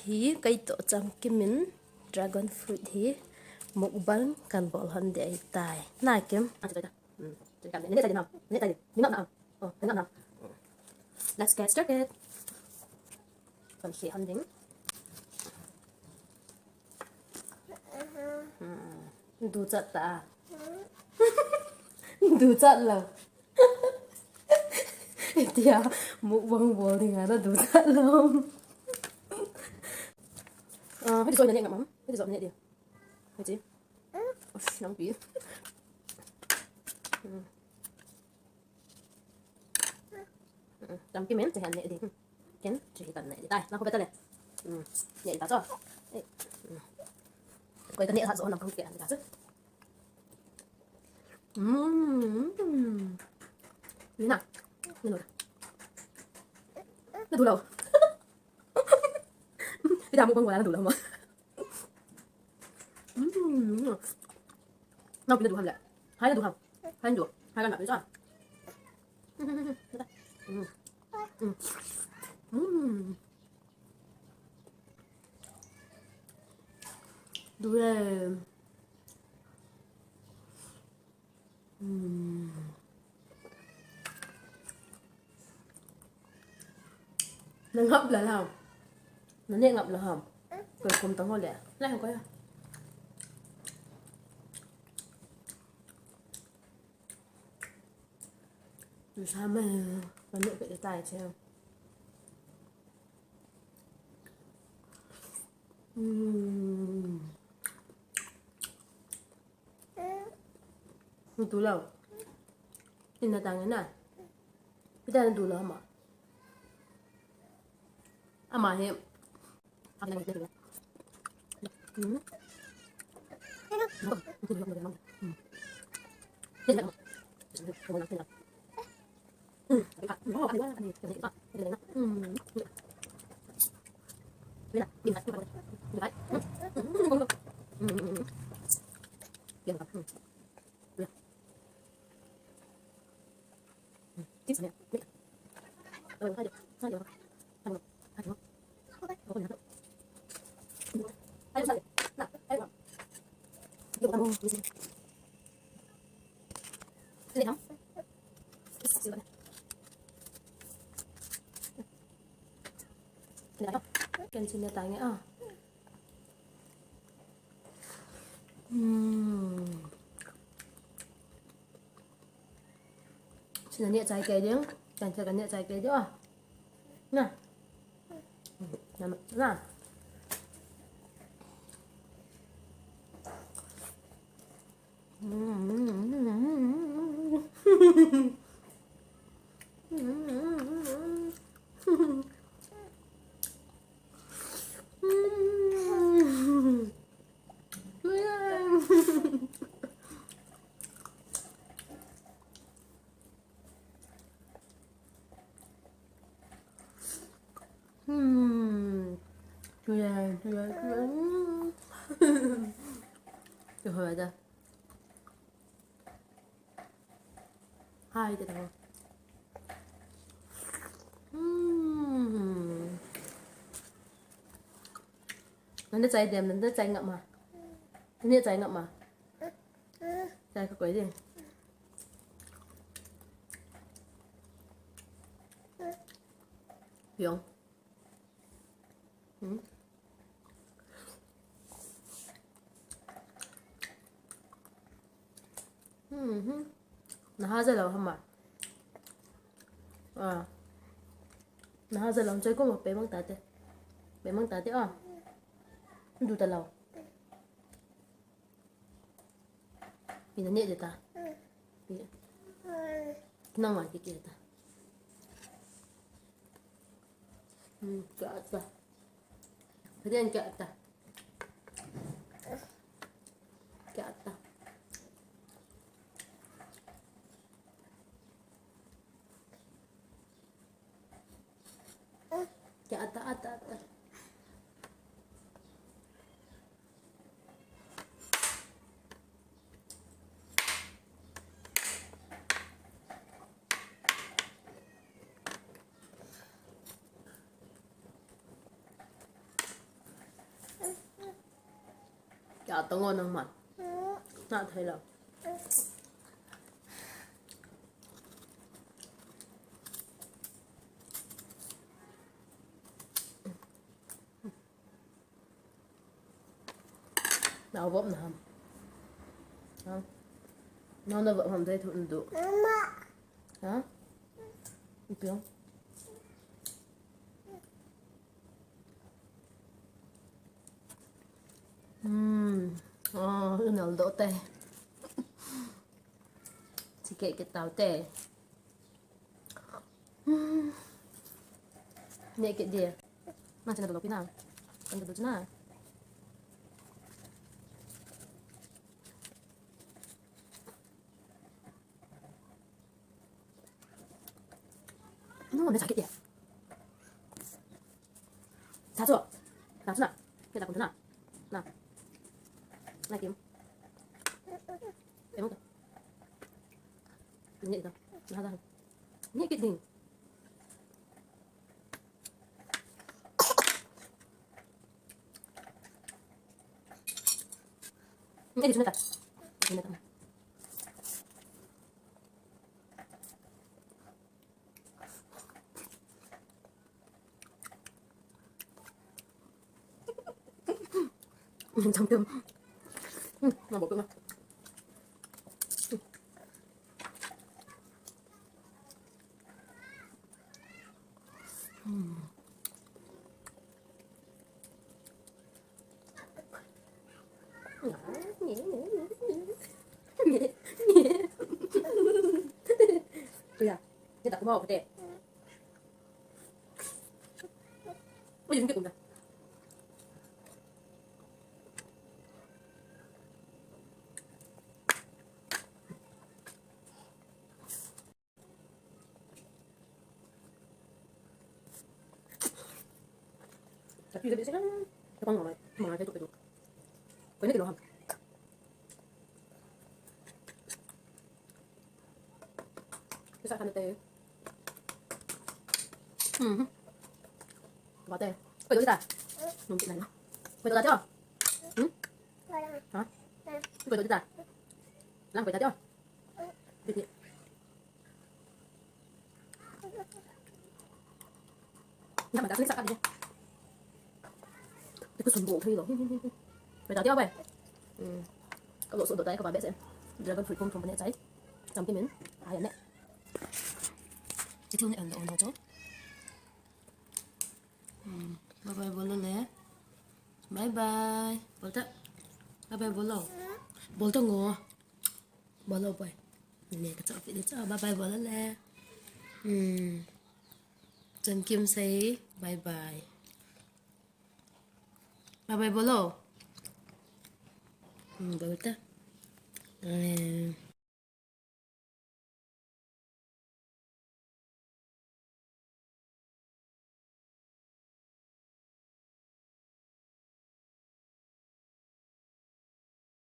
hi kai to cham kimin dragon fruit hi mukbang kan bol han de ai tai na kem let's get started. Kon si han ding du chat ta du chat lo dia mukbang bol ni ada du chat lo hơi rồi này ngậm mắm hơi rồi này đi hơi gì nóng bí làm cái mến thì hành này đi kén chỉ cần này tay nó không phải tay này nhảy tao cho quay cái này thật rồi nằm không kẹt cả chứ như nào như nào nó đủ lâu cái đào một con quả nó đủ lâu mà nó cũng đủ không vậy hai là đủ không hai đủ hai con nặng đấy sao đủ rồi nó ngập là không nó nhẹ ngập là hầm rồi cùng tao ngồi lẹ lại không có à dù sao mà nó nhẹ cái tài treo một túi lẩu nhìn là tăng thế nào cái tay là túi lẩu mà mà hiểm cái này được Ken sini tanya ah. Sini niat cai ke dia, kan cakap niat cai ke dia ah. Nah. Nah. Được rồi ra hai cái đầu nó cháy đèn nó cháy ngậm mà nó cháy ngậm mà cháy cái quấy gì hiểu không nó ha giờ lâu không mà nó ha giờ lâu chơi có một bé mang tạt thế đủ tạt lâu vì nó nhẹ vậy ta năng mà kia ta kẹt ta thế nên kẹt ta Ata. tao ngon hơn mà nạ thấy là nào vợ nào không nó vợ không thấy thuận đủ hả được không nó đổ tè chỉ kể cái táo tè nhẹ cái gì mà chỉ là đồ cái nào ăn được chứ nào nó sakit ya satu satu nak kita pun nak nah nah kim em không nhẹ rồi nah ra nhẹ cái đỉnh nhẹ đi xuống ta xuống ta trong cơm mà bỏ cơm vào ya dia tak mau kete bây giờ cũng được tapi juga biasanya kan apa nggak mau itu kau ini kilo ham bisa kan teh có teh quay đồ đi ta nông chị này nó quay đồ ra chưa hả quay đồ đi ta làm quay ta chưa thì nhà mình đã click sẵn đi cái sườn bộ thôi rồi quay ta chưa vậy các độ sườn đồ tay các bạn biết xem Dragon Fruit không vấn đề cháy trong cái miếng ai ấn đấy thương này ấn độ nó chốt bye bye bolo le bye bye bolta bye bye bolo bolta ngo bolo bye nè cái chỗ vị cho bye bye bolo le Trần Kim say bye bye bye bye bolo bolta